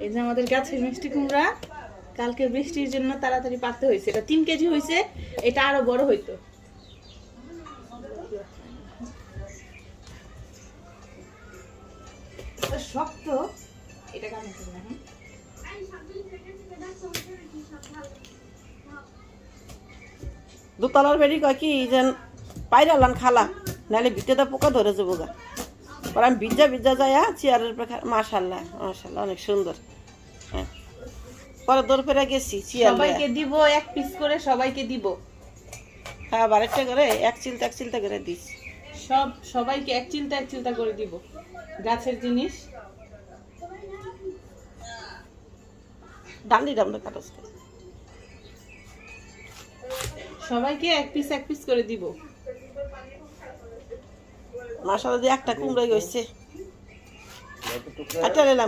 এই যে আমাদের গাছের মিষ্টি কুমড়া কালকে বৃষ্টির জন্য তাড়াতাড়ি পাকতে হয়েছে। এটা 3 কেজি হয়েছে, এটা আরো বড় হইতো। শক্ত এটা কামে না। দোতলার বেরি কয় কি যেন পাইরালান খালা, নাহলে ভিতরে পোকা ধরে যাবো গা। পরে আমি ভিজা যাই চেয়ারের উপরে মাশাল্লাহ মাশাল্লাহ অনেক সুন্দর। হ্যাঁ পরে দৌড় ফেরা গেছি চেয়ার সবাইকে দিব 1 পিস করে, সবাইকে দিব। হ্যাঁ বারেকটা করে এক চিলতা করে দিস। সবাইকে এক চিলতা করে দিব। গাছের জিনিস ডান্ডি ডামটা কাটস সবাইকে এক পিস করে দিব। মাশাআল্লাহ একটা কুমড়াই হইছে। আটা নিলাম।